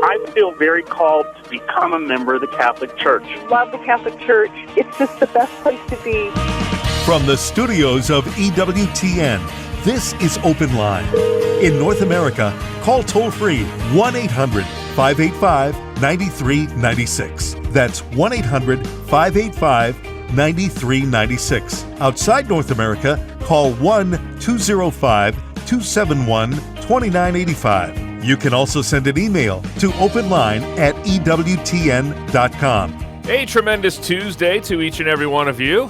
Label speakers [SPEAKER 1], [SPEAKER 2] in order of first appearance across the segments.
[SPEAKER 1] I feel very called to become a member of the Catholic Church.
[SPEAKER 2] Love the Catholic Church. It's just the best place to be.
[SPEAKER 3] From the studios of EWTN, this is Open Line. In North America, call toll-free 1-800-585-9396. That's 1-800-585-9396. Outside North America, call 1-205-271-2985. You can also send an email to openline@ewtn.com.
[SPEAKER 4] A tremendous Tuesday to each and every one of you.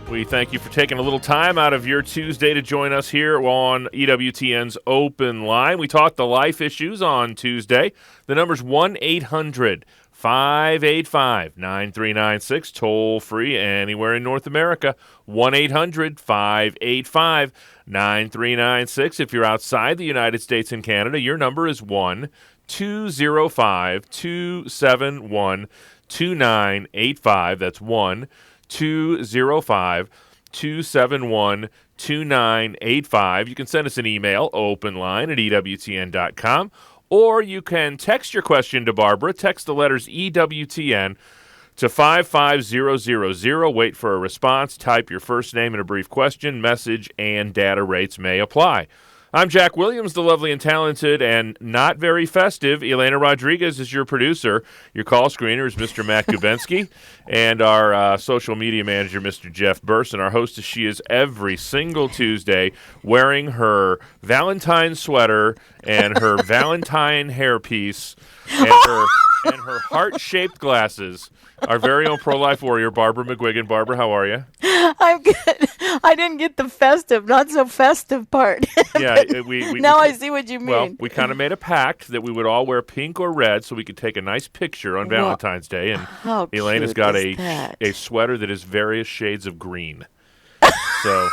[SPEAKER 4] We thank you for taking a little time out of your Tuesday to join us here on EWTN's Open Line. We talked the life issues on Tuesday. The number's 1-800-585-9396, toll free anywhere in North America. 1-800-585-9396. If you're outside the United States and Canada, your number is 1-205-271-2985. That's 1-205-271-2985. You can send us an email, openline@ewtn.com, or you can text your question to Barbara. Text the letters EWTN to 55000. Wait for a response. Type your first name and a brief question. Message and data rates may apply. I'm Jack Williams, the lovely and talented and not very festive Elena Rodriguez is your producer. Your call screener is Mr. Matt Gubensky, and our social media manager, Mr. Jeff Burson. Our hostess, she is every single Tuesday wearing her Valentine sweater and her Valentine hairpiece and her heart-shaped glasses. Our very own pro-life warrior, Barbara McGuigan. Barbara, how are you?
[SPEAKER 5] I'm good. I didn't get the festive, not so festive part.
[SPEAKER 4] Yeah,
[SPEAKER 5] now I see what you mean.
[SPEAKER 4] Well, we kind of made a pact that we would all wear pink or red so we could take a nice picture on Valentine's Day. And
[SPEAKER 5] how
[SPEAKER 4] Elena's
[SPEAKER 5] cute
[SPEAKER 4] got
[SPEAKER 5] is that?
[SPEAKER 4] a sweater that is various shades of green. So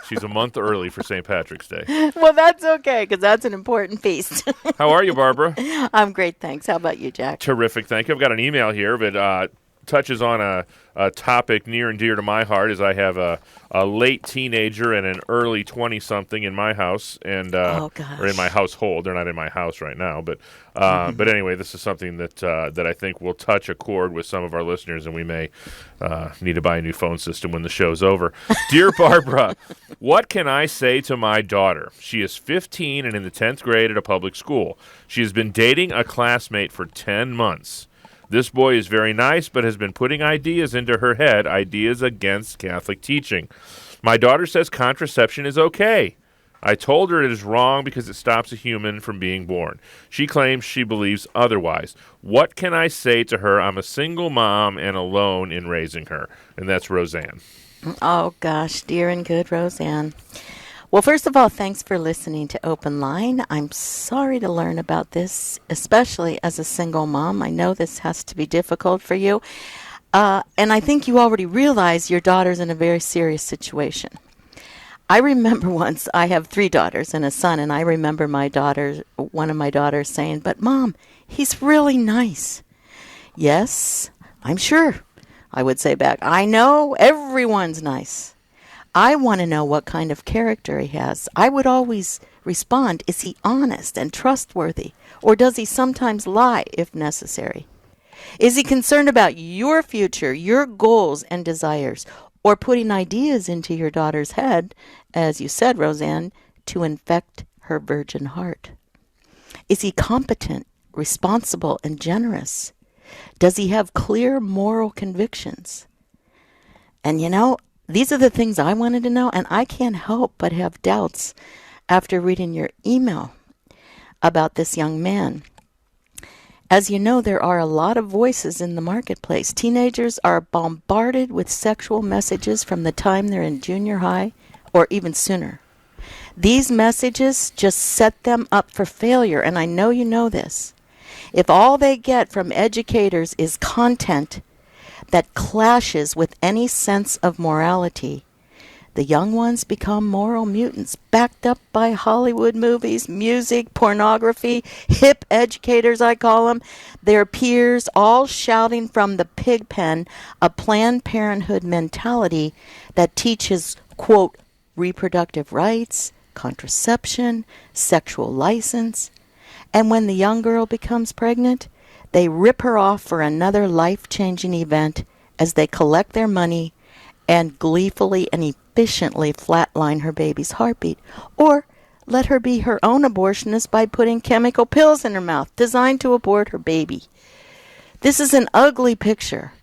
[SPEAKER 4] she's a month early for St. Patrick's Day.
[SPEAKER 5] Well, that's okay, because that's an important feast.
[SPEAKER 4] How are you, Barbara?
[SPEAKER 5] I'm great, thanks. How about you, Jack?
[SPEAKER 4] Terrific, thank you. I've got an email here that touches on a topic near and dear to my heart, as I have a late teenager and an early 20-something in my house, and or in my household. They're not in my house right now, but anyway, this is something that I think will touch a chord with some of our listeners, and we may need to buy a new phone system when the show's over. Dear Barbara, what can I say to my daughter? She is 15 and in the 10th grade at a public school. She has been dating a classmate for 10 months. This boy is very nice, but has been putting ideas into her head, ideas against Catholic teaching. My daughter says contraception is okay. I told her it is wrong because it stops a human from being born. She claims she believes otherwise. What can I say to her? I'm a single mom and alone in raising her. And that's Roseanne.
[SPEAKER 5] Oh, gosh, dear and good Roseanne. Well, first of all, thanks for listening to Open Line. I'm sorry to learn about this, especially as a single mom. I know this has to be difficult for you. And I think you already realize your daughter's in a very serious situation. I remember once, I have 3 daughters and a son, and I remember one of my daughters saying, "But Mom, he's really nice." "Yes, I'm sure," I would say back. "I know everyone's nice. I want to know what kind of character he has." I would always respond, "Is he honest and trustworthy? Or does he sometimes lie if necessary? Is he concerned about your future, your goals and desires, or putting ideas into your daughter's head, as you said, Roseanne, to infect her virgin heart? Is he competent, responsible, and generous? Does he have clear moral convictions?" And these are the things I wanted to know, and I can't help but have doubts after reading your email about this young man. As you know, there are a lot of voices in the marketplace. Teenagers are bombarded with sexual messages from the time they're in junior high or even sooner. These messages just set them up for failure, and I know you know this. If all they get from educators is content that clashes with any sense of morality, the young ones become moral mutants, backed up by Hollywood movies, music, pornography, hip educators, I call them, their peers, all shouting from the pig pen a Planned Parenthood mentality that teaches, quote, reproductive rights, contraception, sexual license, And when the young girl becomes pregnant, they rip her off for another life-changing event as they collect their money and gleefully and efficiently flatline her baby's heartbeat. Or let her be her own abortionist by putting chemical pills in her mouth designed to abort her baby. This is an ugly picture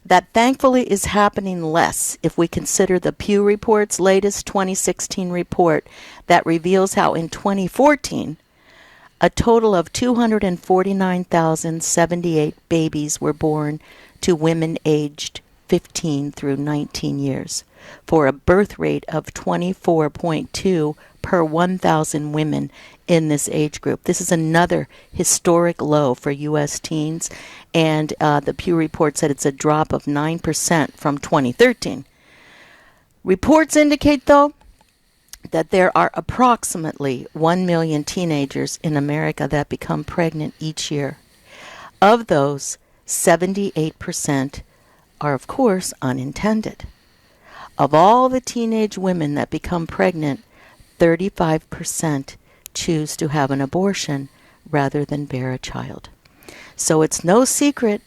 [SPEAKER 5] that thankfully is happening less if we consider the Pew Report's latest 2016 report that reveals how in 2014, a total of 249,078 babies were born to women aged 15 through 19 years, for a birth rate of 24.2 per 1,000 women in this age group. This is another historic low for U.S. teens, and the Pew Report said it's a drop of 9% from 2013. Reports indicate, though, that there are approximately 1 million teenagers in America that become pregnant each year. Of those, 78% are, of course, unintended. Of all the teenage women that become pregnant, 35% choose to have an abortion rather than bear a child. So it's no secret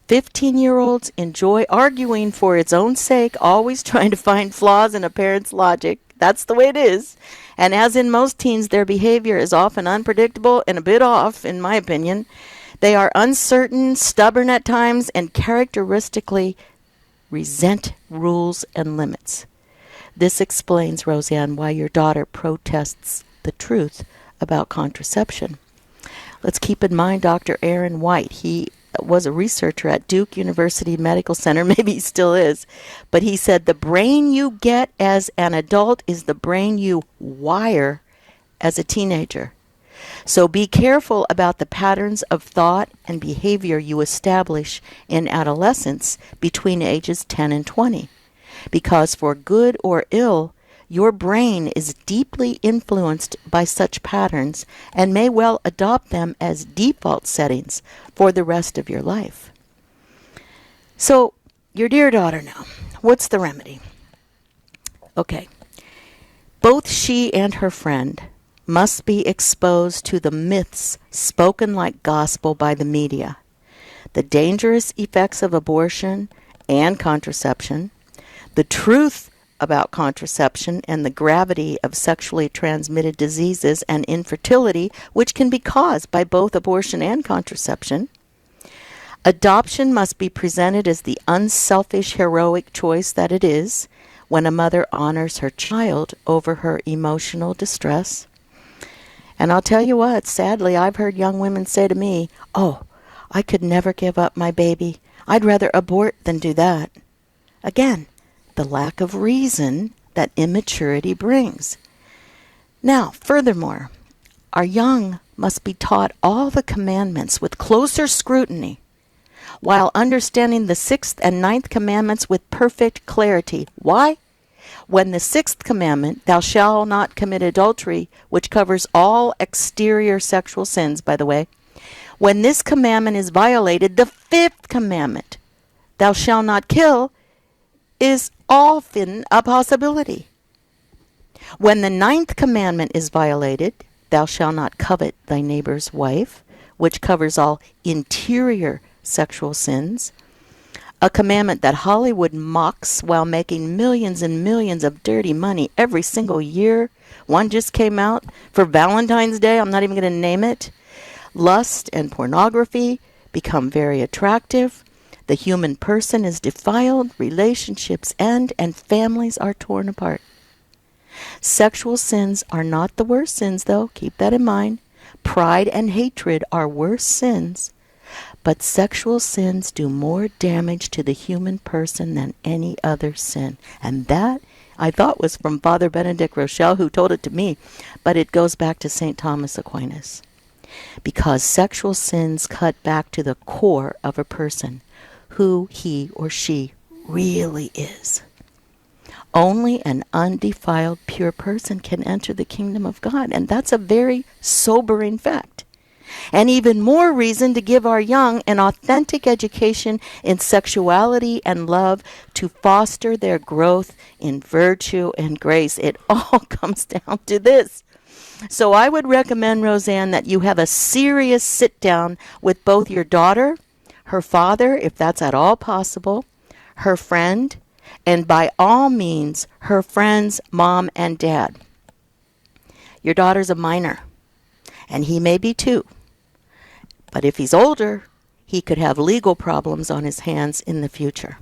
[SPEAKER 5] 15-year-olds enjoy arguing for its own sake, always trying to find flaws in a parent's logic. That's the way it is. And as in most teens, their behavior is often unpredictable and a bit off, in my opinion. They are uncertain, stubborn at times, and characteristically resent rules and limits. This explains, Roseanne, why your daughter protests the truth about contraception. Let's keep in mind Dr. Aaron White. He was a researcher at Duke University Medical Center. Maybe he still is. But he said the brain you get as an adult is the brain you wire as a teenager. So be careful about the patterns of thought and behavior you establish in adolescence between ages 10 and 20. Because for good or ill, your brain is deeply influenced by such patterns and may well adopt them as default settings for the rest of your life. So, your dear daughter now, what's the remedy? Okay. Both she and her friend must be exposed to the myths spoken like gospel by the media, the dangerous effects of abortion and contraception, the truth about contraception and the gravity of sexually transmitted diseases and infertility, which can be caused by both abortion and contraception. Adoption must be presented as the unselfish, heroic choice that it is when a mother honors her child over her emotional distress. And I'll tell you what, sadly, I've heard young women say to me, "Oh, I could never give up my baby. I'd rather abort than do that." Again, the lack of reason that immaturity brings. Now, furthermore, our young must be taught all the commandments with closer scrutiny, while understanding the 6th and 9th commandments with perfect clarity. Why? When the 6th commandment, thou shalt not commit adultery, which covers all exterior sexual sins, by the way, when this commandment is violated, the 5th commandment, thou shalt not kill, is often a possibility. When the 9th commandment is violated, thou shalt not covet thy neighbor's wife, which covers all interior sexual sins, a commandment that Hollywood mocks while making millions and millions of dirty money every single year. One just came out for Valentine's Day. I'm not even going to name it. Lust and pornography become very attractive. The human person is defiled, relationships end, and families are torn apart. Sexual sins are not the worst sins, though. Keep that in mind. Pride and hatred are worse sins. But sexual sins do more damage to the human person than any other sin. And that, I thought, was from Father Benedict Rochelle, who told it to me. But it goes back to St. Thomas Aquinas. Because sexual sins cut back to the core of a person, who he or she really is. Only an undefiled, pure person can enter the kingdom of God, and that's a very sobering fact. And even more reason to give our young an authentic education in sexuality and love to foster their growth in virtue and grace. It all comes down to this. So I would recommend, Roseanne, that you have a serious sit down with both your daughter, her father, if that's at all possible, her friend, and by all means, her friend's mom and dad. Your daughter's a minor, and he may be too. But if he's older, he could have legal problems on his hands in the future.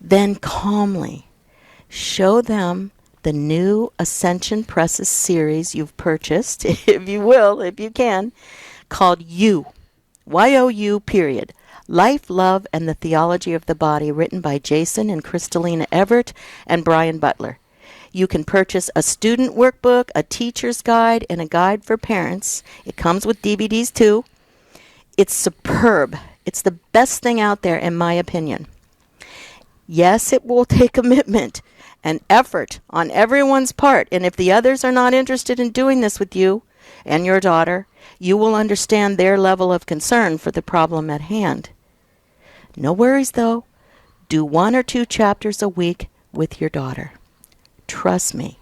[SPEAKER 5] Then calmly show them the new Ascension Presses series you've purchased, if you will, if you can, called You, Y-O-U, period. Life, Love, and the Theology of the Body, written by Jason and Kristalina Everett and Brian Butler. You can purchase a student workbook, a teacher's guide, and a guide for parents. It comes with DVDs too. It's superb. It's the best thing out there, in my opinion. Yes, it will take commitment and effort on everyone's part, and if the others are not interested in doing this with you and your daughter, you will understand their level of concern for the problem at hand. No worries, though. Do 1 or 2 chapters a week with your daughter. Trust me,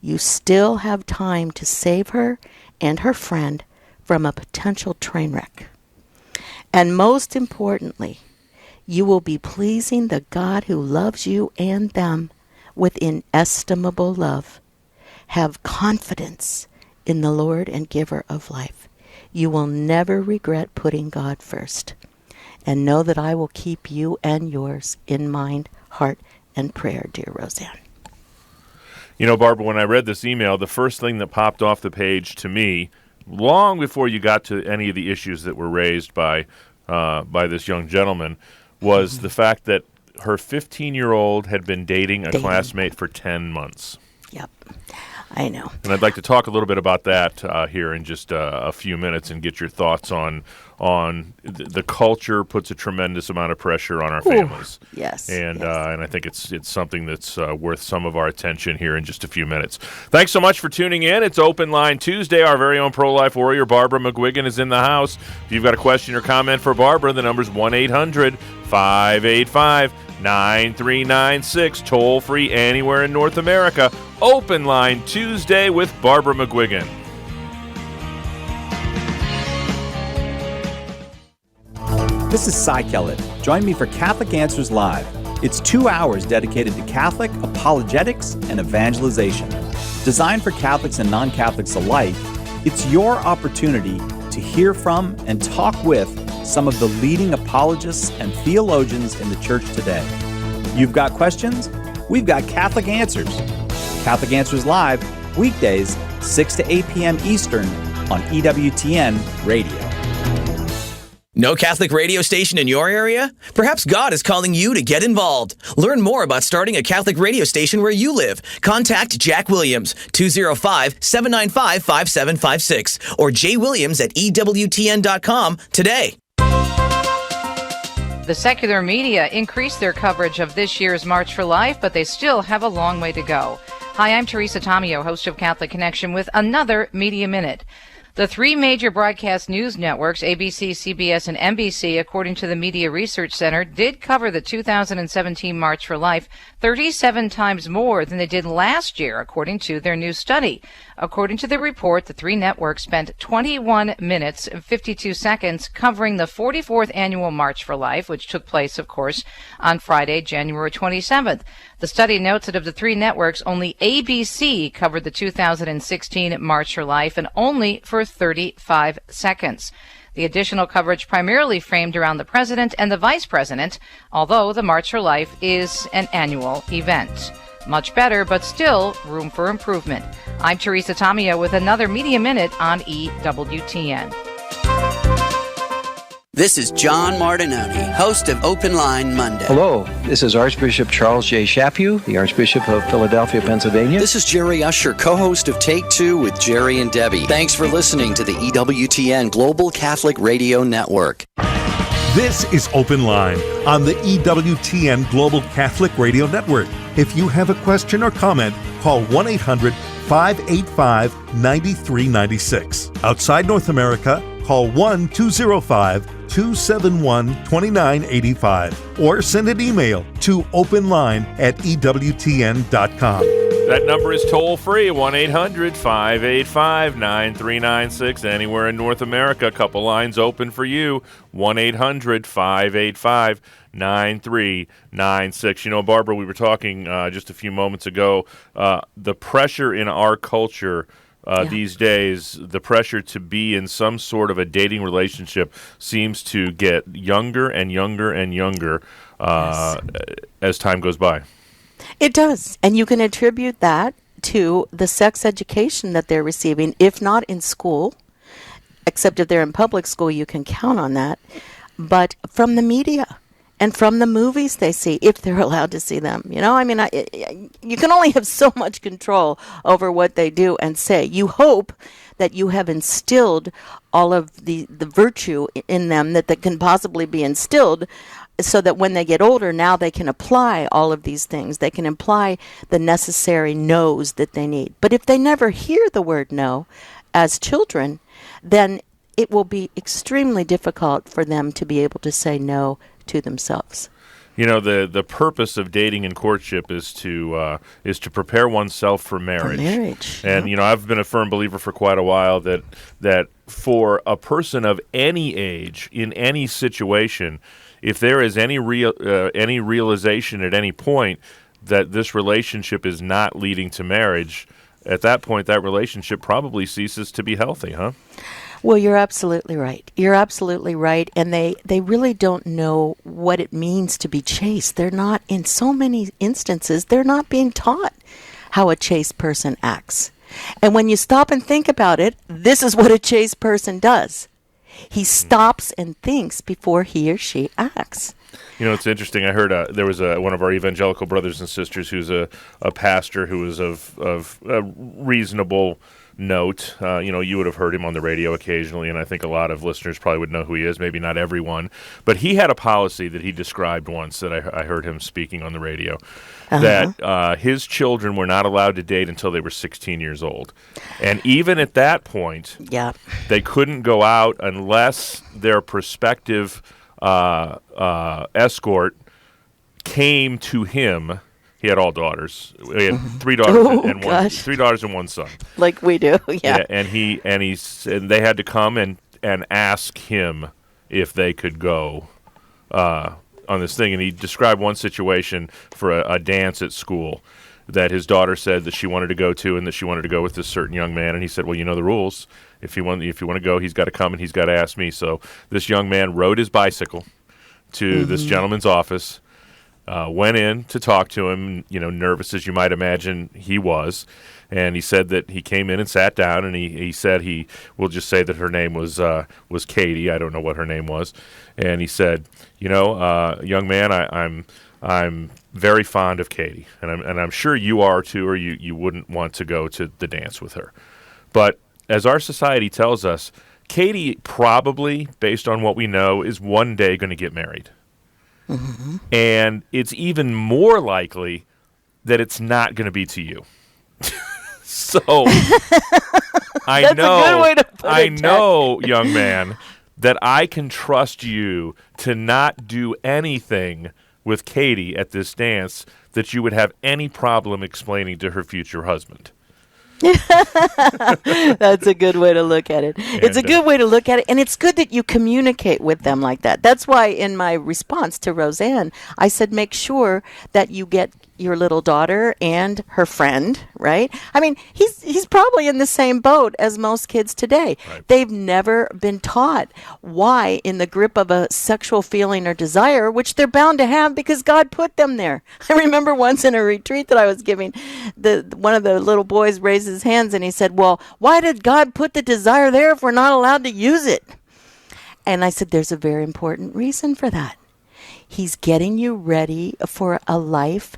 [SPEAKER 5] you still have time to save her and her friend from a potential train wreck. And most importantly, you will be pleasing the God who loves you and them with inestimable love. Have confidence in the Lord and giver of life. You will never regret putting God first. And know that I will keep you and yours in mind, heart, and prayer, dear Roseanne.
[SPEAKER 4] You know, Barbara, when I read this email, the first thing that popped off the page to me, long before you got to any of the issues that were raised by this young gentleman, was the fact that her 15-year-old had been dating a classmate for 10 months.
[SPEAKER 5] Yep, I know.
[SPEAKER 4] And I'd like to talk a little bit about that here in just a few minutes and get your thoughts on the culture puts a tremendous amount of pressure on our families.
[SPEAKER 5] Yes.
[SPEAKER 4] And I think it's something that's worth some of our attention here in just a few minutes. Thanks so much for tuning in. It's Open Line Tuesday. Our very own pro-life warrior, Barbara McGuigan, is in the house. If you've got a question or comment for Barbara, the number's 1-800-585-9396. Toll free anywhere in North America. Open Line Tuesday with Barbara McGuigan.
[SPEAKER 6] This is Cy Kellett. Join me for Catholic Answers Live. It's 2 hours dedicated to Catholic apologetics and evangelization. Designed for Catholics and non-Catholics alike, it's your opportunity to hear from and talk with some of the leading apologists and theologians in the church today. You've got questions? We've got Catholic Answers. Catholic Answers Live, weekdays, 6 to 8 p.m. Eastern on EWTN Radio.
[SPEAKER 7] No Catholic radio station in your area? Perhaps God is calling you to get involved. Learn more about starting a Catholic radio station where you live. Contact Jack Williams, 205-795-5756, or jwilliams@EWTN.com today.
[SPEAKER 8] The secular media increased their coverage of this year's March for Life, but they still have a long way to go. Hi, I'm Teresa Tomeo, host of Catholic Connection, with another Media Minute. The 3 major broadcast news networks, ABC, CBS, and NBC, according to the Media Research Center, did cover the 2017 March for Life 37 times more than they did last year, according to their new study. According to the report, the 3 networks spent 21 minutes and 52 seconds covering the 44th annual March for Life, which took place, of course, on Friday, January 27th. The study notes that of the 3 networks, only ABC covered the 2016 March for Life, and only for 35 seconds. The additional coverage primarily framed around the president and the vice president, although the March for Life is an annual event. Much better, but still room for improvement. I'm Teresa Tomeo with another Media Minute on EWTN.
[SPEAKER 9] This is John Martinoni, host of Open Line Monday.
[SPEAKER 10] Hello, this is Archbishop Charles J. Chaput, the Archbishop of Philadelphia, Pennsylvania.
[SPEAKER 9] This is Jerry Usher, co-host of Take Two with Jerry and Debbie. Thanks for listening to the EWTN Global Catholic Radio Network.
[SPEAKER 3] This is Open Line on the EWTN Global Catholic Radio Network. If you have a question or comment, call 1-800-585-9396. Outside North America, call 1-205-271-2985 or send an email to openline@ewtn.com.
[SPEAKER 4] That number is toll-free, 1-800-585-9396. Anywhere in North America, a couple lines open for you, 1-800-585-9396. You know, Barbara, we were talking just a few moments ago, the pressure in our culture these days, the pressure to be in some sort of a dating relationship seems to get younger and younger and younger as time goes by.
[SPEAKER 5] It does. And you can attribute that to the sex education that they're receiving, if not in school, except if they're in public school, you can count on that, but from the media and from the movies they see, if they're allowed to see them. You know, I mean, you can only have so much control over what they do and say. You hope that you have instilled all of the virtue in them that can possibly be instilled, so that when they get older, now they can apply all of these things. They can apply the necessary no's that they need. But if they never hear the word no as children, then it will be extremely difficult for them to be able to say no to themselves.
[SPEAKER 4] You know, the purpose of dating and courtship is to prepare oneself for marriage. And you know, I've been a firm believer for quite a while that for a person of any age in any situation, if there is any realization at any point that this relationship is not leading to marriage, at that point that relationship probably ceases to be healthy, huh?
[SPEAKER 5] Well, you're absolutely right. You're absolutely right. And they really don't know what it means to be chaste. They're not, in so many instances, they're not being taught how a chaste person acts. And when you stop and think about it, this is what a chaste person does. He stops and thinks before he or she acts.
[SPEAKER 4] You know, it's interesting. I heard there was one of our evangelical brothers and sisters who's a pastor who was of reasonable note. You know, you would have heard him on the radio occasionally, and I think a lot of listeners probably would know who he is, maybe not everyone. But he had a policy that he described once that I heard him speaking on the radio, that his children were not allowed to date until they were 16 years old. And even at that point, they couldn't go out unless their prospective escort came to him. He had all daughters. He had three daughters and one son.
[SPEAKER 5] Like we do, yeah.
[SPEAKER 4] And they had to come and ask him if they could go on this thing. And he described one situation for a dance at school that his daughter said that she wanted to go to, and that she wanted to go with this certain young man. And he said, "Well, you know the rules. If you want to go, he's got to come and he's got to ask me." So this young man rode his bicycle to this gentleman's office. Went in to talk to him, you know, nervous as you might imagine he was. And he said that he came in and sat down, and he said we'll just say that her name was Katie. I don't know what her name was. And he said, you know, young man, I'm very fond of Katie, and I'm sure you are too, or you wouldn't want to go to the dance with her. But as our society tells us, Katie probably, based on what we know, is one day going to get married. Mm-hmm. And it's even more likely that it's not going to be to you. So I know, young man, that I can trust you to not do anything with Katie at this dance that you would have any problem explaining to her future husband.
[SPEAKER 5] That's a good way to look at it. It's a good way to look at it, and it's good that you communicate with them like that. That's why in my response to Roseanne, I said make sure that you get your little daughter and her friend, right? I mean, he's probably in the same boat as most kids today. Right. They've never been taught why in the grip of a sexual feeling or desire, which they're bound to have because God put them there. I remember once in a retreat that I was giving, one of the little boys raised his hands and he said, "Well, why did God put the desire there if we're not allowed to use it?" And I said, there's a very important reason for that. He's getting you ready for a life.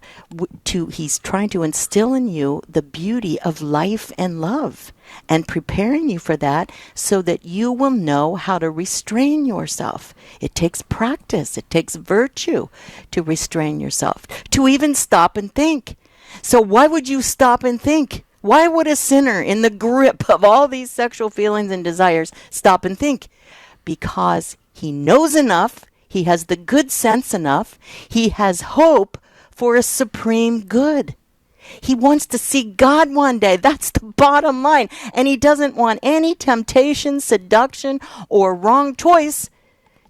[SPEAKER 5] He's trying to instill in you the beauty of life and love and preparing you for that so that you will know how to restrain yourself. It takes practice. It takes virtue to restrain yourself, to even stop and think. So why would you stop and think? Why would a sinner in the grip of all these sexual feelings and desires stop and think? Because he knows enough. He has the good sense enough. He has hope for a supreme good. He wants to see God one day. That's the bottom line. And he doesn't want any temptation, seduction, or wrong choice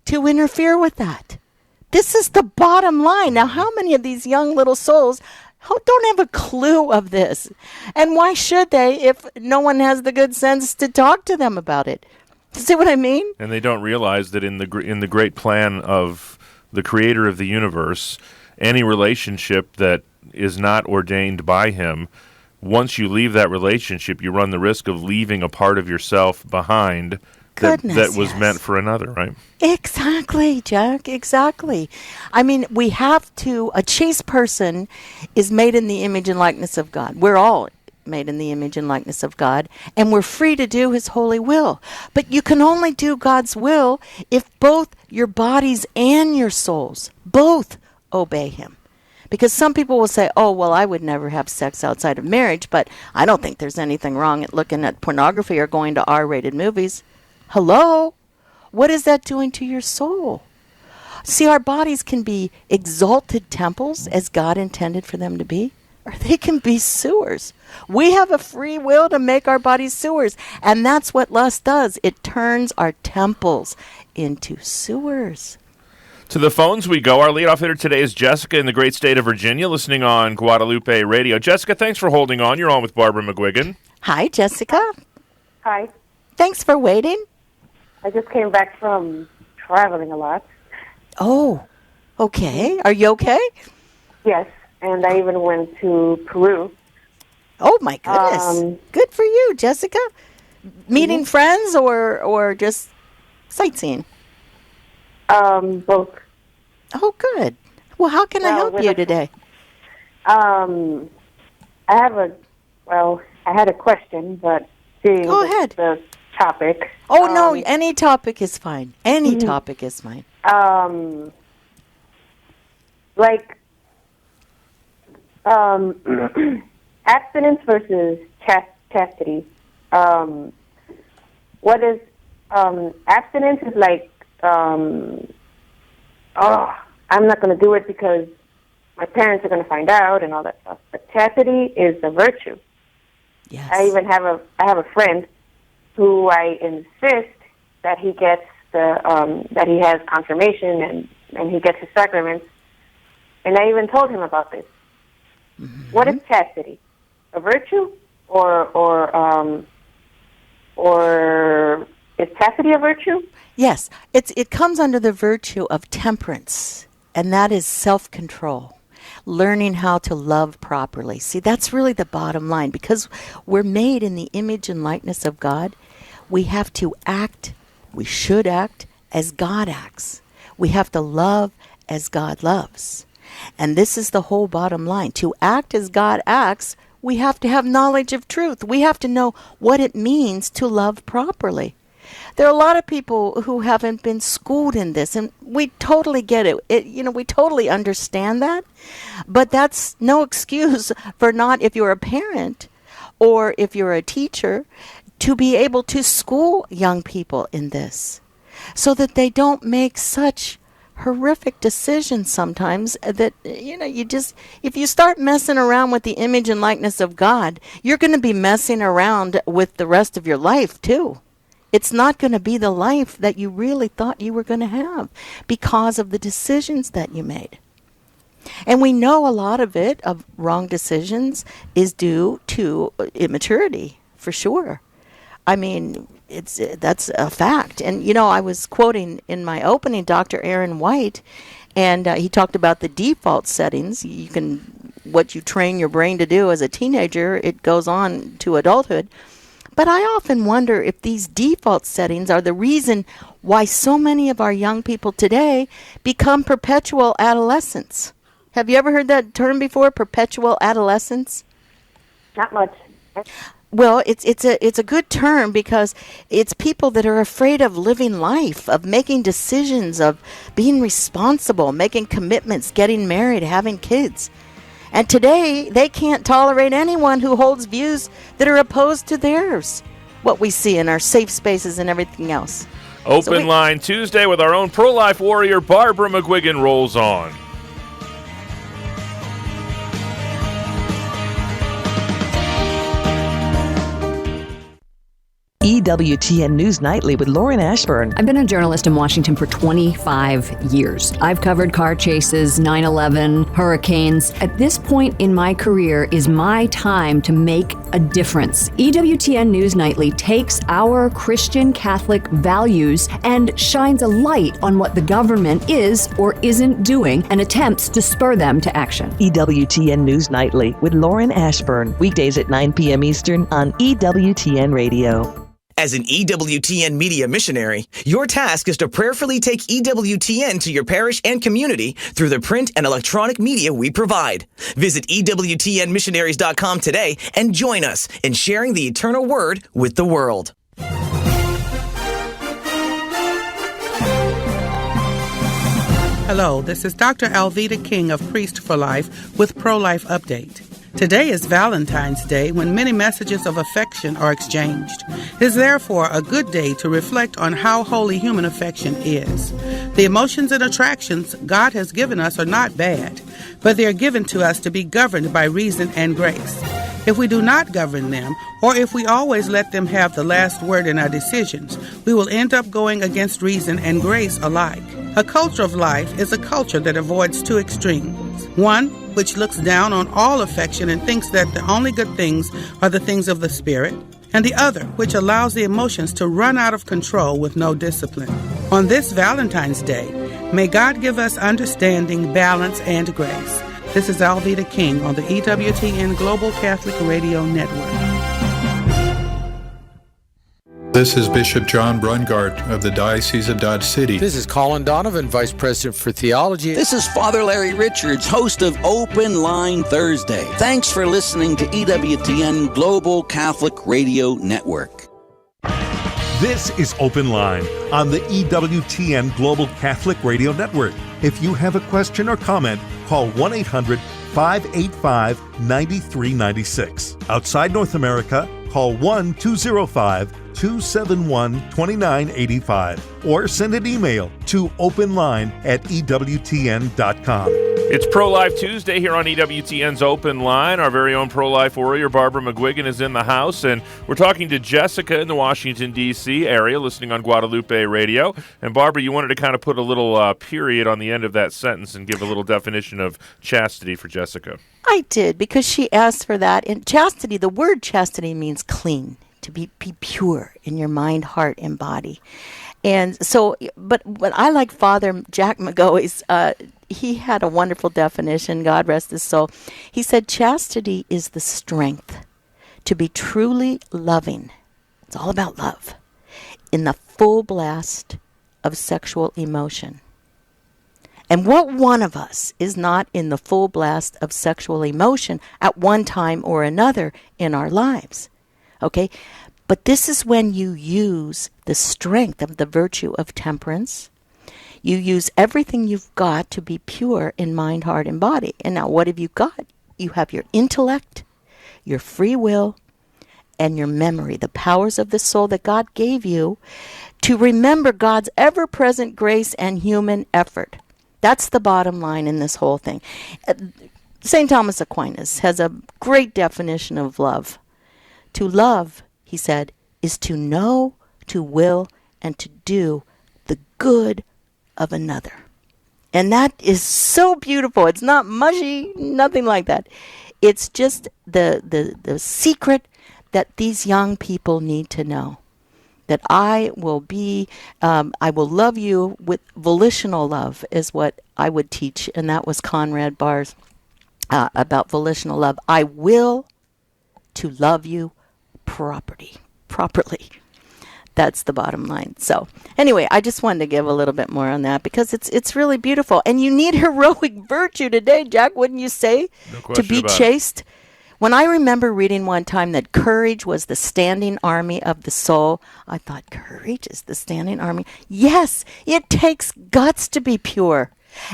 [SPEAKER 5] to interfere with that. This is the bottom line. Now, how many of these young little souls don't have a clue of this? And why should they if no one has the good sense to talk to them about it? See what I mean?
[SPEAKER 4] And they don't realize that in the great plan of the creator of the universe, any relationship that is not ordained by him, once you leave that relationship, you run the risk of leaving a part of yourself behind that was meant for another, right?
[SPEAKER 5] Exactly, Jack, exactly. I mean, we have to, a chaste person is made in the image and likeness of God. We're all made in the image and likeness of God, and we're free to do his holy will. But you can only do God's will if both your bodies and your souls both obey him. Because some people will say, oh, well, I would never have sex outside of marriage, but I don't think there's anything wrong at looking at pornography or going to R-rated movies. Hello? What is that doing to your soul? See, our bodies can be exalted temples as God intended for them to be, or they can be sewers. We have a free will to make our bodies sewers, and that's what lust does. It turns our temples into sewers.
[SPEAKER 4] To the phones we go. Our leadoff hitter today is Jessica in the great state of Virginia, listening on Guadalupe Radio. Jessica, thanks for holding on. You're on with Barbara McGuigan.
[SPEAKER 5] Hi, Jessica.
[SPEAKER 2] Hi.
[SPEAKER 5] Thanks for waiting.
[SPEAKER 2] I just came back from traveling a lot.
[SPEAKER 5] Oh, okay. Are you okay?
[SPEAKER 2] Yes, and I even went to Peru.
[SPEAKER 5] Oh, my goodness. Good for you, Jessica. Meeting friends or just sightseeing?
[SPEAKER 2] Both.
[SPEAKER 5] Oh, good. Well, how can I help you today?
[SPEAKER 2] I had a question, but seeing
[SPEAKER 5] Go ahead.
[SPEAKER 2] The topic.
[SPEAKER 5] Oh, no, any topic is fine. Any topic is fine.
[SPEAKER 2] Abstinence versus chastity. What is abstinence is like, I'm not going to do it because my parents are going to find out and all that stuff. But chastity is a virtue.
[SPEAKER 5] Yes.
[SPEAKER 2] I have a friend who I insist that he gets that he has confirmation and he gets his sacraments. And I even told him about this. Mm-hmm. What is chastity? A virtue or is chastity a virtue?
[SPEAKER 5] Yes, it comes under the virtue of temperance, and that is self-control, learning how to love properly. See, that's really the bottom line. Because we're made in the image and likeness of God, we have to act, we should act as God acts. We have to love as God loves. And this is the whole bottom line. To act as God acts, we have to have knowledge of truth. We have to know what it means to love properly. There are a lot of people who haven't been schooled in this, and we totally get it. We totally understand that, but that's no excuse for not, if you're a parent or if you're a teacher, to be able to school young people in this so that they don't make such horrific decisions sometimes that, if you start messing around with the image and likeness of God, you're going to be messing around with the rest of your life too. It's not going to be the life that you really thought you were going to have because of the decisions that you made. And we know a lot of it, of wrong decisions, is due to immaturity, for sure. I mean, that's a fact. And, I was quoting in my opening Dr. Aaron White, and he talked about the default settings. What you train your brain to do as a teenager, it goes on to adulthood. But I often wonder if these default settings are the reason why so many of our young people today become perpetual adolescents. Have you ever heard that term before, perpetual adolescence?
[SPEAKER 2] Not much.
[SPEAKER 5] Well, it's a good term because it's people that are afraid of living life, of making decisions, of being responsible, making commitments, getting married, having kids. And today, they can't tolerate anyone who holds views that are opposed to theirs, what we see in our safe spaces and everything else.
[SPEAKER 4] Open Line Tuesday with our own pro-life warrior, Barbara McGuigan, rolls on.
[SPEAKER 11] EWTN News Nightly with Lauren Ashburn.
[SPEAKER 12] I've been a journalist in Washington for 25 years. I've covered car chases, 9/11, hurricanes. At this point in my career is my time to make a difference. EWTN News Nightly takes our Christian Catholic values and shines a light on what the government is or isn't doing and attempts to spur them to action.
[SPEAKER 11] EWTN News Nightly with Lauren Ashburn. Weekdays at 9 p.m. Eastern on EWTN Radio.
[SPEAKER 7] As an EWTN media missionary, your task is to prayerfully take EWTN to your parish and community through the print and electronic media we provide. Visit EWTNmissionaries.com today and join us in sharing the eternal word with the world.
[SPEAKER 13] Hello, this is Dr. Alveda King of Priest for Life with Pro-Life Update. Today is Valentine's Day, when many messages of affection are exchanged. It is therefore a good day to reflect on how holy human affection is. The emotions and attractions God has given us are not bad, but they are given to us to be governed by reason and grace. If we do not govern them, or if we always let them have the last word in our decisions, we will end up going against reason and grace alike. A culture of life is a culture that avoids two extremes. One, which looks down on all affection and thinks that the only good things are the things of the Spirit, and the other, which allows the emotions to run out of control with no discipline. On this Valentine's Day, may God give us understanding, balance, and grace. This is Alveda King on the EWTN Global Catholic Radio Network.
[SPEAKER 14] This is Bishop John Brungart of the Diocese of Dodge City.
[SPEAKER 15] This is Colin Donovan, Vice President for Theology.
[SPEAKER 16] This is Father Larry Richards, host of Open Line Thursday. Thanks for listening to EWTN Global Catholic Radio Network.
[SPEAKER 3] This is Open Line on the EWTN Global Catholic Radio Network. If you have a question or comment, call 1-800-585-9396. Outside North America, call 1-205-271-2985 or send an email to openline@ewtn.com.
[SPEAKER 4] It's Pro-Life Tuesday here on EWTN's Open Line. Our very own pro-life warrior, Barbara McGuigan, is in the house, and we're talking to Jessica in the Washington, D.C. area, listening on Guadalupe Radio. And Barbara, you wanted to kind of put a little period on the end of that sentence and give a little definition of chastity for Jessica.
[SPEAKER 5] I did, because she asked for that. And chastity, the word chastity means clean, to be pure in your mind, heart, and body. And so, but what I like Father Jack McGoey's, he had a wonderful definition, God rest his soul. He said, chastity is the strength to be truly loving. It's all about love in the full blast of sexual emotion. And what one of us is not in the full blast of sexual emotion at one time or another in our lives? Okay? But this is when you use the strength of the virtue of temperance. You use everything you've got to be pure in mind, heart, and body. And now what have you got? You have your intellect, your free will, and your memory, the powers of the soul that God gave you to remember God's ever-present grace and human effort. That's the bottom line in this whole thing. St. Thomas Aquinas has a great definition of love. To love, he said, is to know, to will, and to do the good of another. And that is so beautiful. It's not mushy, nothing like that. It's just the secret that these young people need to know. That I will love you with volitional love is what I would teach. And that was Conrad Barr's about volitional love. I will to love you properly. That's the bottom line. So anyway, I just wanted to give a little bit more on that because it's really beautiful. And you need heroic virtue today, Jack, wouldn't you say?
[SPEAKER 4] No question
[SPEAKER 5] to be
[SPEAKER 4] about
[SPEAKER 5] chaste. It. When I remember reading one time that courage was the standing army of the soul, I thought, courage is the standing army? Yes, it takes guts to be pure.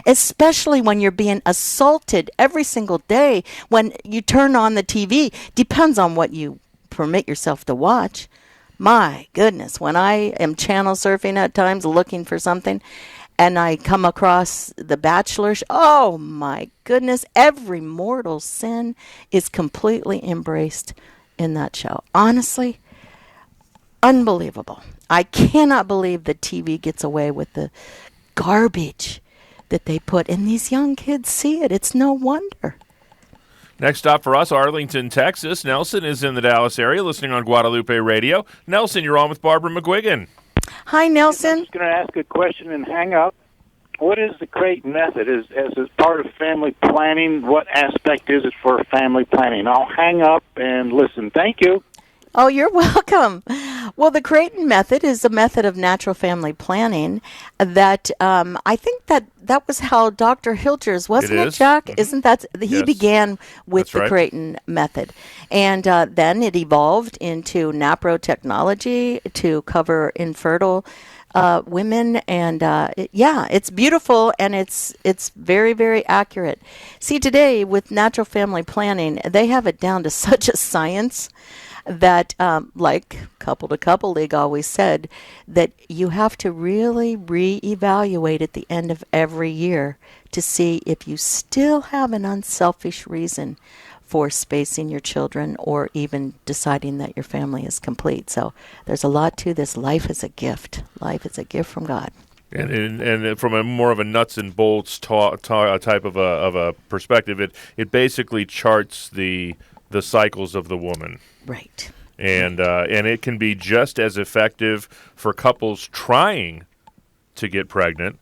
[SPEAKER 5] Especially when you're being assaulted every single day. When you turn on the TV, depends on what you permit yourself to watch. My goodness, when I am channel surfing at times looking for something and I come across The Bachelor, oh my goodness, every mortal sin is completely embraced in that show. Honestly, unbelievable. I cannot believe that TV gets away with the garbage that they put, and these young kids see it. It's no wonder.
[SPEAKER 4] Next stop for us, Arlington, Texas. Nelson is in the Dallas area, listening on Guadalupe Radio. Nelson, you're on with Barbara McGuigan.
[SPEAKER 5] Hi, Nelson.
[SPEAKER 1] I'm just going to ask a question and hang up. What is the Creighton method? As part of family planning, what aspect is it for family planning? I'll hang up and listen. Thank you.
[SPEAKER 5] Oh, you're welcome. Well, the Creighton method is a method of natural family planning that I think that was how Dr. Hilgers, wasn't it, Jack? Mm-hmm. Isn't that he began with the Creighton method, and then it evolved into NAPRO technology to cover infertile women, and it's beautiful, and it's very, very accurate. See, today with natural family planning, they have it down to such a science that, like Couple to Couple League always said, that you have to really reevaluate at the end of every year to see if you still have an unselfish reason for spacing your children or even deciding that your family is complete. So there's a lot to this. Life is a gift. Life is a gift from God.
[SPEAKER 4] And from a more of a nuts and bolts type of a perspective, it basically charts the cycles of the woman.
[SPEAKER 5] Right.
[SPEAKER 4] And it can be just as effective for couples trying to get pregnant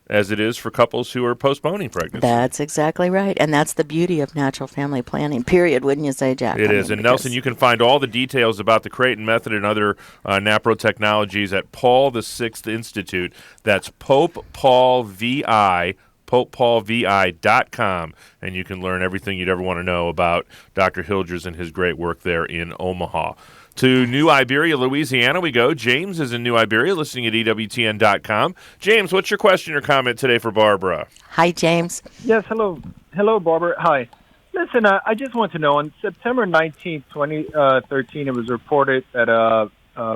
[SPEAKER 4] as it is for couples who are postponing pregnancy.
[SPEAKER 5] That's exactly right. And that's the beauty of natural family planning, period, wouldn't you say, Jack?
[SPEAKER 4] It is. And Nelson, you can find all the details about the Creighton method and other NAPRO technologies at Paul VI Institute. That's Pope Paul VI, popepaulvi.com, and you can learn everything you'd ever want to know about Dr. Hilgers and his great work there in Omaha. To New Iberia, Louisiana we go. James is in New Iberia, listening at EWTN.com. James, what's your question or comment today for Barbara?
[SPEAKER 5] Hi, James.
[SPEAKER 17] Yes, hello. Hello, Barbara. Hi. Listen, I just want to know, on September 19th, 2013, it was reported that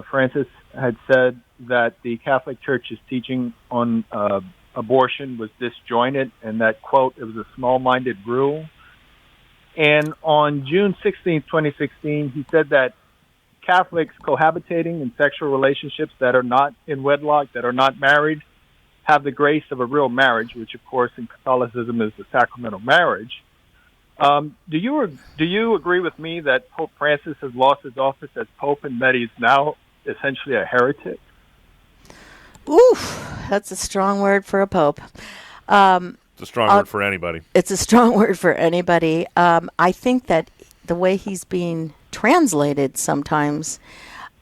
[SPEAKER 17] Francis had said that the Catholic Church's teaching on abortion was disjointed and that, quote, it was a small-minded rule. And on June 16th, 2016, he said that Catholics cohabitating in sexual relationships that are not in wedlock, that are not married, have the grace of a real marriage, which, of course, in Catholicism is the sacramental marriage. Do you agree with me that Pope Francis has lost his office as Pope and that he's now essentially a heretic?
[SPEAKER 5] Oof, that's a strong word for a pope.
[SPEAKER 4] It's a strong word for anybody.
[SPEAKER 5] It's a strong word for anybody. I think that the way he's being translated sometimes,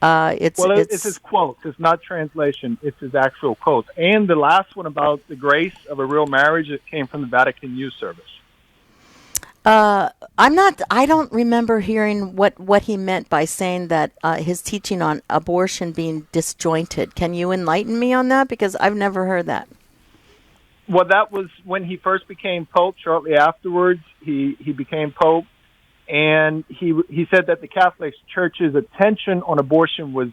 [SPEAKER 5] it's
[SPEAKER 17] his quotes. It's not translation. It's his actual quotes. And the last one about the grace of a real marriage, it came from the Vatican News Service.
[SPEAKER 5] I don't remember hearing what he meant by saying that his teaching on abortion being disjointed. Can you enlighten me on that? Because I've never heard that.
[SPEAKER 17] Well, that was when he first became Pope. Shortly afterwards, he became Pope. And he said that the Catholic Church's attention on abortion was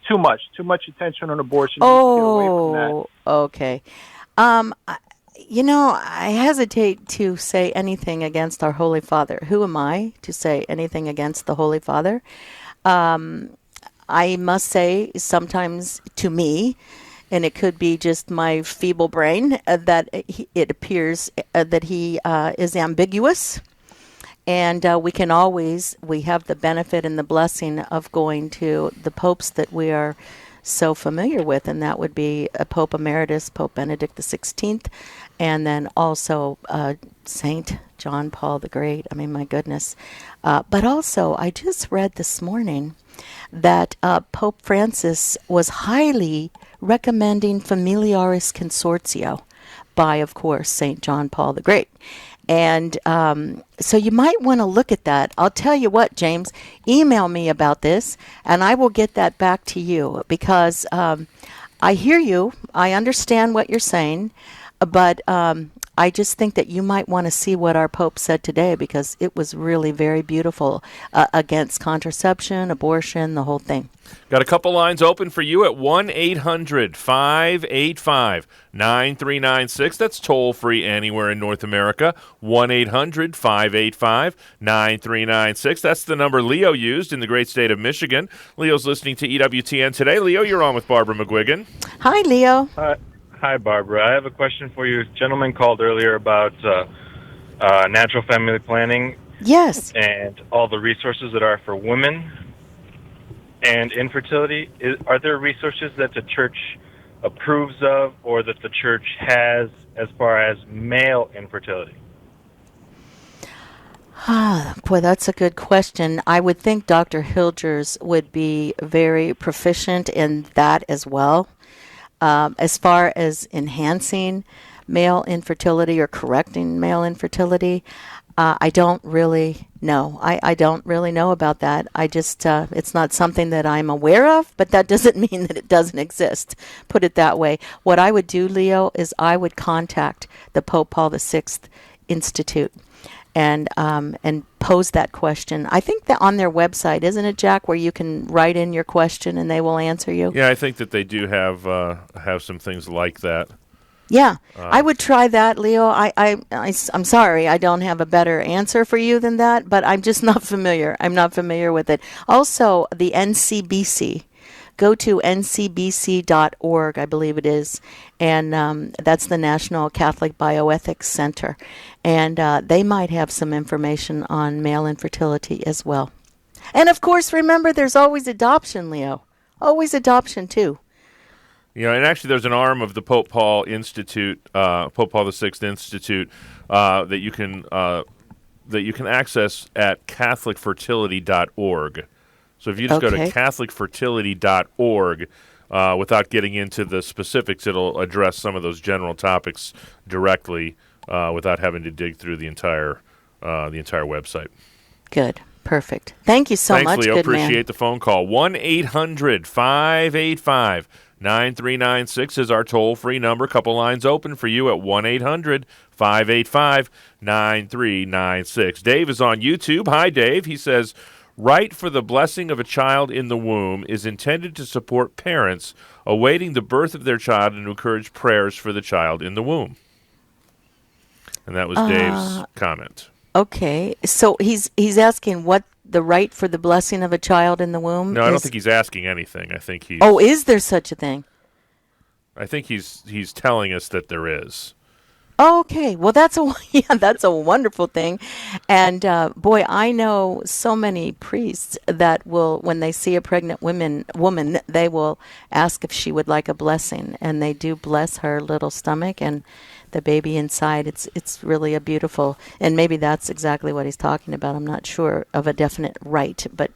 [SPEAKER 17] too much attention on abortion.
[SPEAKER 5] Oh, okay. I hesitate to say anything against our Holy Father. Who am I to say anything against the Holy Father? I must say, sometimes to me, and it could be just my feeble brain, that it appears that he is ambiguous. And we have the benefit and the blessing of going to the popes that we are so familiar with, and that would be Pope Emeritus, Pope Benedict XVI, and then also Saint John Paul the Great. I mean, my goodness. But also, I just read this morning that Pope Francis was highly recommending Familiaris Consortio by, of course, Saint John Paul the Great. And so you might want to look at that. I'll tell you what, James, email me about this, and I will get that back to you, because I hear you. I understand what you're saying, but I just think that you might want to see what our Pope said today, because it was really very beautiful against contraception, abortion, the whole thing.
[SPEAKER 4] Got a couple lines open for you at 1-800-585-9396. That's toll-free anywhere in North America. 1-800-585-9396. That's the number Leo used in the great state of Michigan. Leo's listening to EWTN today. Leo, you're on with Barbara McGuigan.
[SPEAKER 5] Hi, Leo.
[SPEAKER 18] Hi, Barbara. I have a question for you. A gentleman called earlier about natural family planning.
[SPEAKER 5] Yes.
[SPEAKER 18] And all the resources that are for women and infertility. Are there resources that the church approves of or that the church has as far as male infertility?
[SPEAKER 5] Boy, that's a good question. I would think Dr. Hilgers would be very proficient in that as well. As far as enhancing male infertility or correcting male infertility, I don't really know. I don't really know about that. I just, it's not something that I'm aware of, but that doesn't mean that it doesn't exist. Put it that way. What I would do, Leo, is I would contact the Pope Paul VI Institute and pose that question. I think that on their website, isn't it, Jack, where you can write in your question and they will answer you?
[SPEAKER 4] Yeah, I think that they do have some things like that.
[SPEAKER 5] Yeah, I would try that, Leo. I'm sorry, I don't have a better answer for you than that, but I'm just not familiar. I'm not familiar with it. Also, the NCBC. Go to ncbc.org, I believe it is, and that's the National Catholic Bioethics Center. And they might have some information on male infertility as well. And, of course, remember, there's always adoption, Leo. Always adoption, too.
[SPEAKER 4] Yeah, and actually there's an arm of the Pope Paul Institute, Pope Paul VI Institute, that you can access at catholicfertility.org. So if you just go to catholicfertility.org, without getting into the specifics, it'll address some of those general topics directly without having to dig through the entire website.
[SPEAKER 5] Good. Perfect. Thank you so much.
[SPEAKER 4] Thanks, Leo.
[SPEAKER 5] Good
[SPEAKER 4] Appreciate
[SPEAKER 5] man.
[SPEAKER 4] the phone call. 1-800-585-9396 is our toll-free number. Couple lines open for you at 1-800-585-9396. Dave is on YouTube. Hi, Dave. He says, right for the blessing of a child in the womb is intended to support parents awaiting the birth of their child and to encourage prayers for the child in the womb. And that was Dave's comment.
[SPEAKER 5] Okay, so he's asking what the right for the blessing of a child in the womb.
[SPEAKER 4] No, I don't think he's asking anything. I think he's.
[SPEAKER 5] Oh, is there such a thing?
[SPEAKER 4] I think he's telling us that there is.
[SPEAKER 5] Oh, okay, well that's a wonderful thing, and boy, I know so many priests that will, when they see a pregnant woman, they will ask if she would like a blessing, and they do bless her little stomach and the baby inside. It's really a beautiful, and maybe that's exactly what he's talking about. I'm not sure of a definite right, but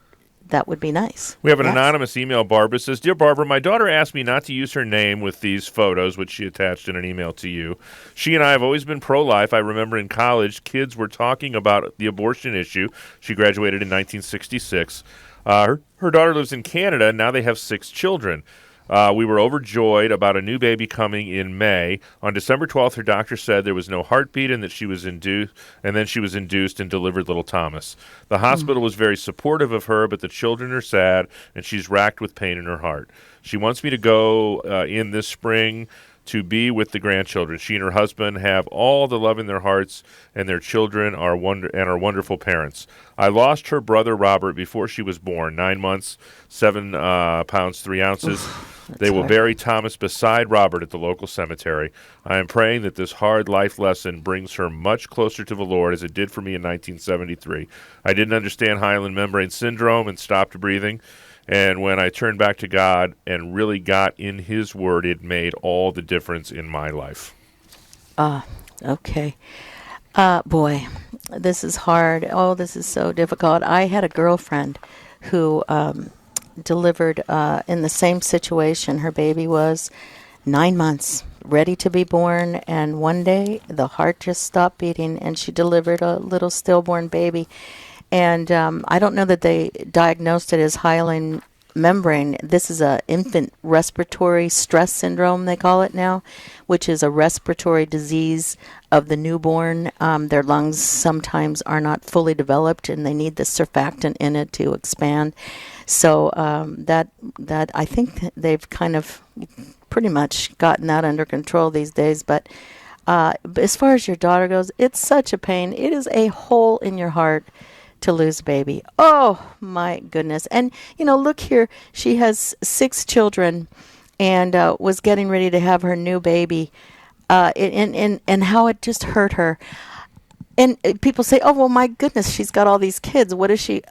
[SPEAKER 5] that would be nice.
[SPEAKER 4] We have an anonymous email. Barbara says, Dear Barbara, my daughter asked me not to use her name with these photos, which she attached in an email to you. She and I have always been pro-life. I remember in college, kids were talking about the abortion issue. She graduated in 1966. Her daughter lives in Canada, and now they have 6 children. We were overjoyed about a new baby coming in May. On December 12th, her doctor said there was no heartbeat and that she was induced, and then she was induced and delivered little Thomas. The hospital was very supportive of her, but the children are sad, and she's racked with pain in her heart. She wants me to go in this spring to be with the grandchildren. She and her husband have all the love in their hearts, and their children are wonderful parents. I lost her brother Robert before she was born, 9 months, 7 pounds, 3 ounces. They will bury Thomas beside Robert at the local cemetery. I am praying that this hard life lesson brings her much closer to the Lord as it did for me in 1973. I didn't understand hyaline membrane syndrome and stopped breathing. And when I turned back to God and really got in His Word, it made all the difference in my life.
[SPEAKER 5] Okay. Boy, this is hard. Oh, this is so difficult. I had a girlfriend who delivered in the same situation. Her baby was 9 months, ready to be born, and one day the heart just stopped beating, and she delivered a little stillborn baby. And I don't know that they diagnosed it as hyaline membrane. This is a infant respiratory stress syndrome, they call it now, which is a respiratory disease of the newborn. Their lungs sometimes are not fully developed, and they need the surfactant in it to expand. So that I think they've kind of pretty much gotten that under control these days. But as far as your daughter goes, it's such a pain. It is a hole in your heart to lose a baby. Oh my goodness. And look here, she has 6 children and was getting ready to have her new baby, and how it just hurt her. And people say, oh well, my goodness, she's got all these kids, what is she?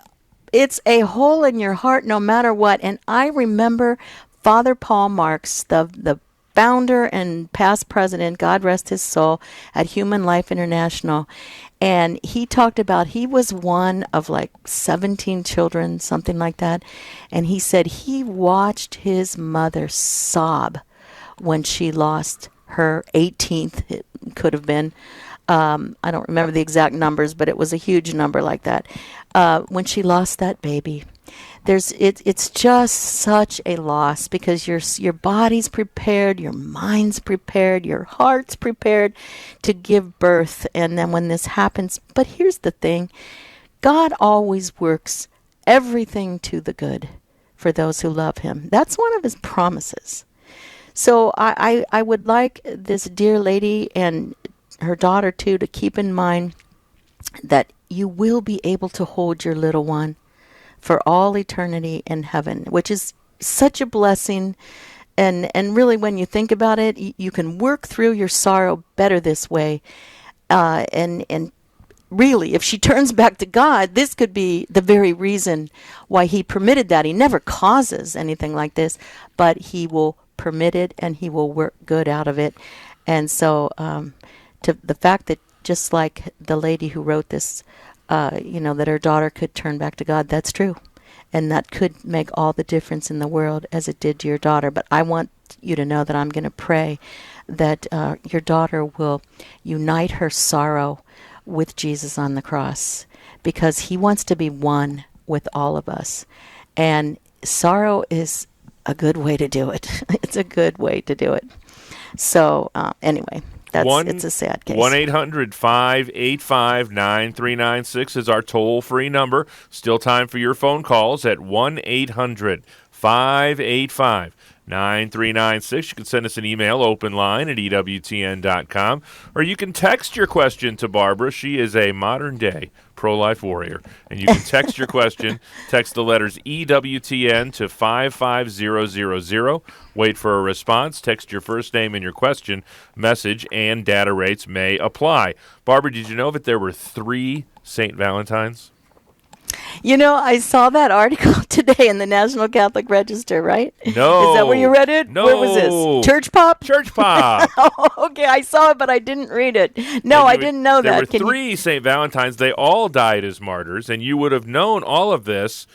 [SPEAKER 5] It's a hole in your heart no matter what. And I remember Father Paul Marks, the founder and past president, God rest his soul, at Human Life International. And he talked about, he was one of like 17 children, something like that. And he said he watched his mother sob when she lost her 18th, it could have been. I don't remember the exact numbers, but it was a huge number like that. When she lost that baby. It's just such a loss, because your body's prepared, your mind's prepared, your heart's prepared to give birth. And then when this happens, but here's the thing, God always works everything to the good for those who love him. That's one of his promises. So I would like this dear lady and her daughter too to keep in mind that you will be able to hold your little one for all eternity in heaven, which is such a blessing. And really, when you think about it, you can work through your sorrow better this way. And really, if she turns back to God, this could be the very reason why he permitted that. He never causes anything like this, but he will permit it, and he will work good out of it. And so to the fact that, just like the lady who wrote this, that her daughter could turn back to God, that's true. And that could make all the difference in the world, as it did to your daughter. But I want you to know that I'm going to pray that your daughter will unite her sorrow with Jesus on the cross, because he wants to be one with all of us. And sorrow is a good way to do it. It's a good way to do it. So anyway, it's a sad case.
[SPEAKER 4] 1-800-585-9396 is our toll-free number. Still time for your phone calls at 1-800-585-9396. You can send us an email, openline at EWTN.com, or you can text your question to Barbara. She is a modern-day pro-life warrior. And you can text your question, text the letters EWTN to 55000. Wait for a response. Text your first name and your question. Message and data rates may apply. Barbara, did you know that there were 3 St. Valentines?
[SPEAKER 5] I saw that article today in the National Catholic Register, right?
[SPEAKER 4] No.
[SPEAKER 5] Is that where you read it?
[SPEAKER 4] No.
[SPEAKER 5] Where was this? Church Pop?
[SPEAKER 4] Church Pop.
[SPEAKER 5] Oh, okay, I saw it, but I didn't read it. No, I didn't know that.
[SPEAKER 4] There were 3 St. Valentines. They all died as martyrs, and you would have known all of this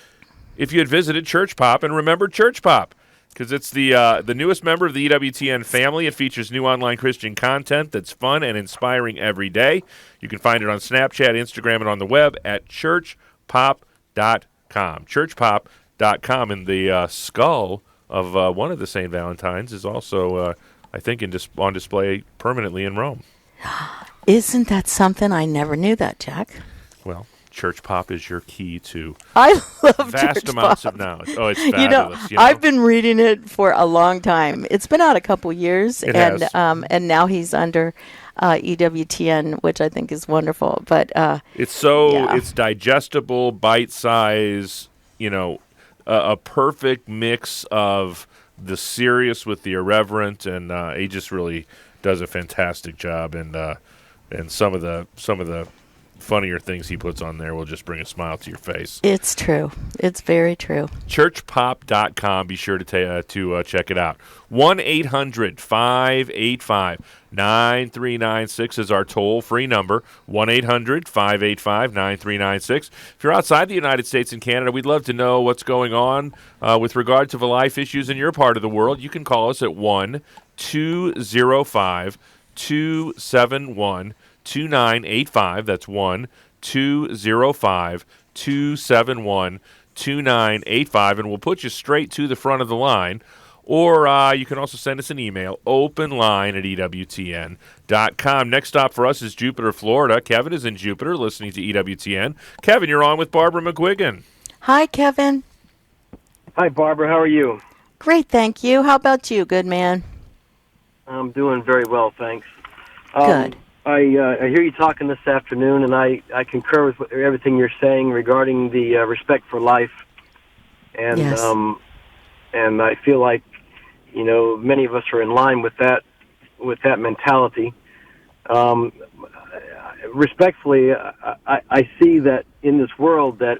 [SPEAKER 4] if you had visited Church Pop and remembered Church Pop, because it's the newest member of the EWTN family. It features new online Christian content that's fun and inspiring every day. You can find it on Snapchat, Instagram, and on the web at churchpop.com. Churchpop.com. And the skull of one of the St. Valentines is also, I think, on display permanently in Rome.
[SPEAKER 5] Isn't that something? I never knew that, Jack.
[SPEAKER 4] Well, Church Pop is your key to
[SPEAKER 5] I love
[SPEAKER 4] vast
[SPEAKER 5] Church
[SPEAKER 4] amounts
[SPEAKER 5] Pop.
[SPEAKER 4] of knowledge. Oh, it's fabulous.
[SPEAKER 5] I've been reading it for a long time. It's been out a couple years,
[SPEAKER 4] It
[SPEAKER 5] and
[SPEAKER 4] has.
[SPEAKER 5] And now he's under EWTN, which I think is wonderful. But
[SPEAKER 4] it's digestible, bite size. A perfect mix of the serious with the irreverent, and he just really does a fantastic job. And some of the funnier things he puts on there will just bring a smile to your face.
[SPEAKER 5] It's true. It's very true.
[SPEAKER 4] Churchpop.com. Be sure to check it out. 1-800-585-9396 is our toll-free number. 1-800-585-9396. If you're outside the United States and Canada, we'd love to know what's going on with regard to the life issues in your part of the world. You can call us at 1-205-271-2985. That's 1-205-271-2985. 2985, and we'll put you straight to the front of the line. Or you can also send us an email, openline@EWTN.com. Next stop for us is Jupiter, Florida. Kevin is in Jupiter listening to EWTN. Kevin, you're on with Barbara McGuigan.
[SPEAKER 5] Hi, Kevin.
[SPEAKER 19] Hi, Barbara. How are you?
[SPEAKER 5] Great, thank you. How about you, good man?
[SPEAKER 19] I'm doing very well, thanks.
[SPEAKER 5] Good.
[SPEAKER 19] I hear you talking this afternoon, and I concur with everything you're saying regarding the respect for life. And
[SPEAKER 5] yes.
[SPEAKER 19] And I feel like, many of us are in line with that mentality. Respectfully, I see that in this world that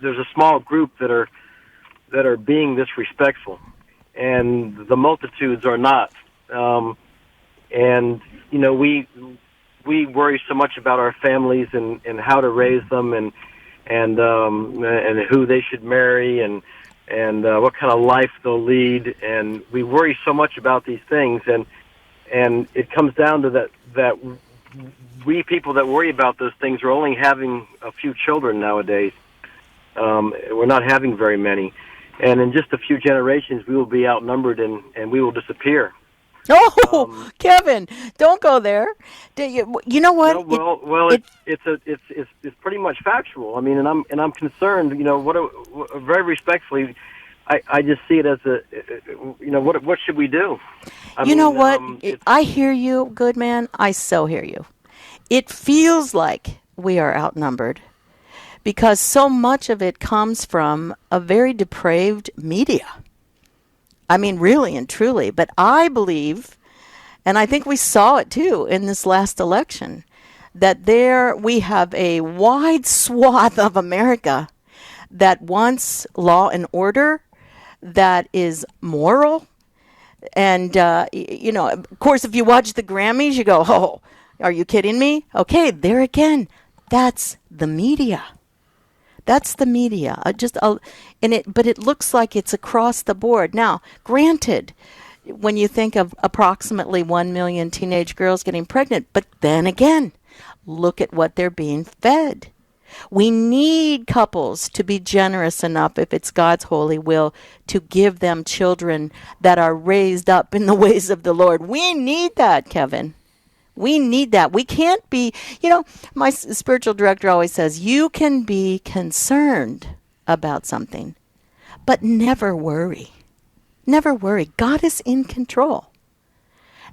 [SPEAKER 19] there's a small group that are being disrespectful, and the multitudes are not. And we worry so much about our families and how to raise them and who they should marry and what kind of life they'll lead, and we worry so much about these things, and it comes down to that we people that worry about those things are only having a few children nowadays. We're not having very many, and in just a few generations we will be outnumbered and we will disappear.
[SPEAKER 5] Oh, Kevin, don't go there. You know what?
[SPEAKER 19] It's pretty much factual. I mean, and I'm concerned. Very respectfully, I just see it as what should we do?
[SPEAKER 5] I hear you, good man. I so hear you. It feels like we are outnumbered because so much of it comes from a very depraved media. I mean, really and truly. But I believe, and I think we saw it too in this last election, that we have a wide swath of America that wants law and order, that is moral. And, of course, if you watch the Grammys, you go, oh, are you kidding me? Okay, there again, that's the media. That's the media. But it looks like it's across the board. Now, granted, when you think of approximately 1 million teenage girls getting pregnant, but then again, look at what they're being fed. We need couples to be generous enough, if it's God's holy will, to give them children that are raised up in the ways of the Lord. We need that, Kevin. We need that. We can't be, my spiritual director always says, you can be concerned about something, but never worry. Never worry. God is in control.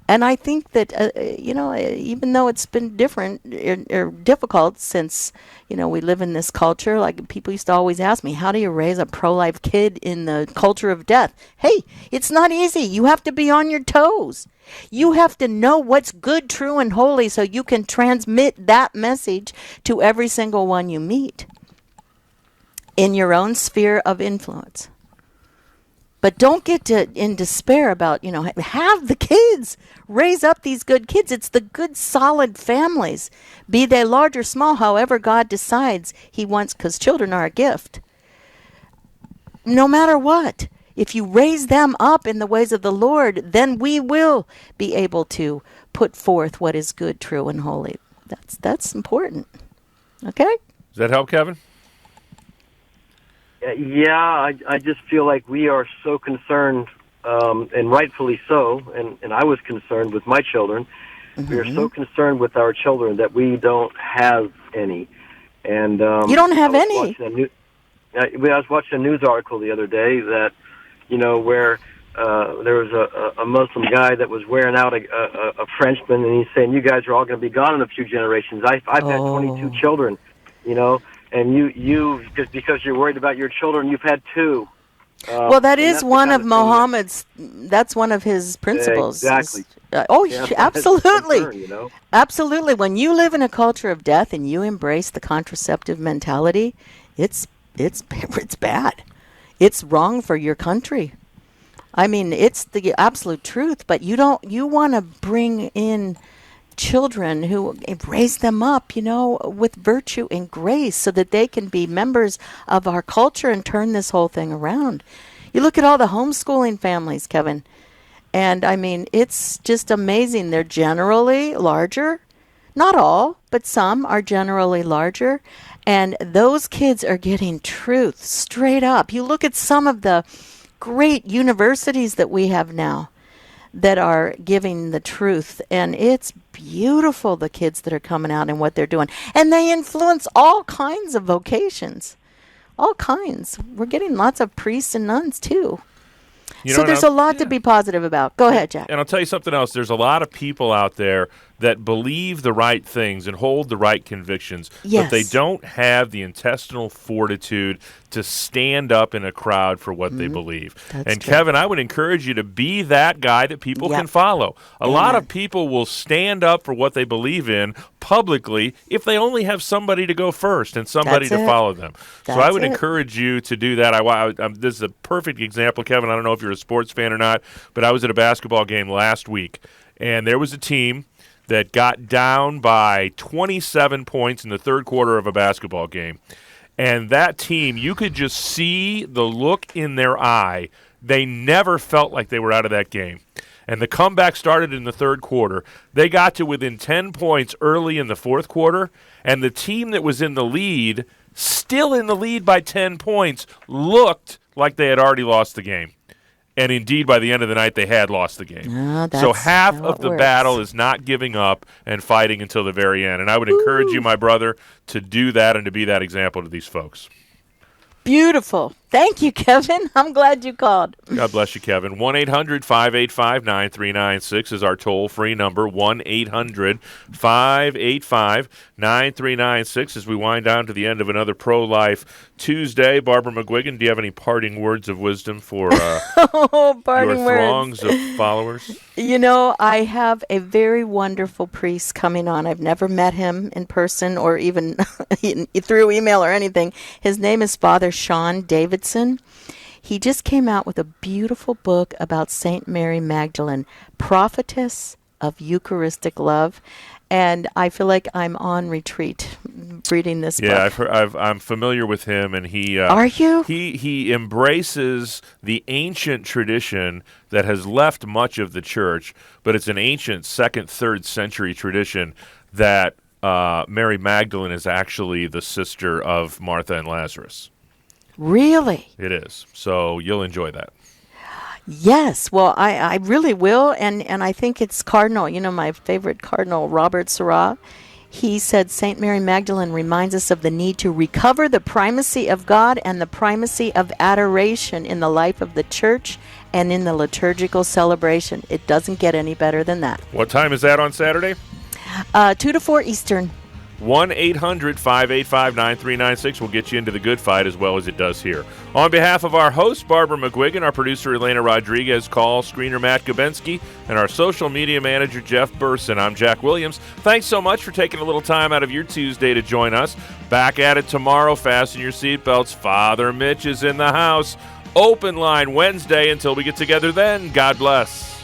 [SPEAKER 5] And I think that, even though it's been different or difficult since, we live in this culture, like people used to always ask me, how do you raise a pro-life kid in the culture of death? Hey, it's not easy. You have to be on your toes. You have to know what's good, true, and holy so you can transmit that message to every single one you meet in your own sphere of influence. But don't get in despair about, have the kids. Raise up these good kids. It's the good, solid families, be they large or small, however God decides he wants, because children are a gift. No matter what, if you raise them up in the ways of the Lord, then we will be able to put forth what is good, true, and holy. That's important. Okay?
[SPEAKER 4] Does that help, Kevin?
[SPEAKER 19] Yeah, I just feel like we are so concerned, and rightfully so, and I was concerned with my children. Mm-hmm. We are so concerned with our children that we don't have any. And
[SPEAKER 5] you don't have any?
[SPEAKER 19] I was watching a news article the other day that, where there was a Muslim guy that was wearing out a Frenchman, and he's saying, you guys are all going to be gone in a few generations. I've had 22 children, and you just because you're worried about your children, you've had 2.
[SPEAKER 5] Well, that is one of Muhammad's. That's one of his principles.
[SPEAKER 19] Exactly.
[SPEAKER 5] Absolutely.
[SPEAKER 19] Concern,
[SPEAKER 5] Absolutely. When you live in a culture of death and you embrace the contraceptive mentality, it's bad. It's wrong for your country. I mean, it's the absolute truth. But you want to bring in children who raise them up, with virtue and grace so that they can be members of our culture and turn this whole thing around. You look at all the homeschooling families, Kevin, and I mean, it's just amazing. They're generally larger, Not all, but some are generally larger. And those kids are getting truth straight up. You look at some of the great universities that we have now that are giving the truth, and it's beautiful, the kids that are coming out and what they're doing. And they influence all kinds of vocations. All kinds. We're getting lots of priests and nuns, too. So there's a lot to be positive about. Go ahead, Jack.
[SPEAKER 4] And I'll tell you something else. There's a lot of people out there that believe the right things and hold the right convictions, but they don't have the intestinal fortitude to stand up in a crowd for what they believe. And true. Kevin, I would encourage you to be that guy that people can follow. A lot of people will stand up for what they believe in publicly if they only have somebody to go first and somebody to follow them. So I would encourage you to do that. This is a perfect example, Kevin. I don't know if you're a sports fan or not, but I was at a basketball game last week, and there was a team that got down by 27 points in the third quarter of a basketball game. And that team, you could just see the look in their eye. They never felt like they were out of that game. And the comeback started in the third quarter. They got to within 10 points early in the fourth quarter, and the team that was in the lead, still in the lead by 10 points, looked like they had already lost the game. And indeed, by the end of the night, they had lost the game. So half of the battle is not giving up and fighting until the very end. And I would encourage you, my brother, to do that and to be that example to these folks.
[SPEAKER 5] Beautiful. Thank you, Kevin. I'm glad you called.
[SPEAKER 4] God bless you, Kevin. 1-800-585-9396 is our toll-free number, 1-800-585-9396 as we wind down to the end of another Pro-Life Tuesday. Barbara McGuigan, do you have any parting words of wisdom for your throngs of followers?
[SPEAKER 5] You know, I have a very wonderful priest coming on. I've never met him in person or even through email or anything. His name is Father Sean Davidson. He just came out with a beautiful book about St. Mary Magdalene, Prophetess of Eucharistic Love. And I feel like I'm on retreat reading this book.
[SPEAKER 4] Yeah, I'm familiar with him, and he
[SPEAKER 5] are you?
[SPEAKER 4] He embraces the ancient tradition that has left much of the church, but it's an ancient 2nd, 3rd century tradition that Mary Magdalene is actually the sister of Martha and Lazarus.
[SPEAKER 5] Really?
[SPEAKER 4] It is. So you'll enjoy that.
[SPEAKER 5] Yes. Well, I really will. And I think it's Cardinal, my favorite Cardinal, Robert Sarah. He said St. Mary Magdalene reminds us of the need to recover the primacy of God and the primacy of adoration in the life of the church and in the liturgical celebration. It doesn't get any better than that.
[SPEAKER 4] What time is that on Saturday?
[SPEAKER 5] 2 to 4 Eastern.
[SPEAKER 4] 1-800-585-9396 will get you into the good fight as well as it does here. On behalf of our host, Barbara McGuigan, our producer, Elena Rodriguez, call screener, Matt Gabensky, and our social media manager, Jeff Burson, I'm Jack Williams. Thanks so much for taking a little time out of your Tuesday to join us. Back at it tomorrow. Fasten your seatbelts. Father Mitch is in the house. Open line Wednesday. Until we get together then, God bless.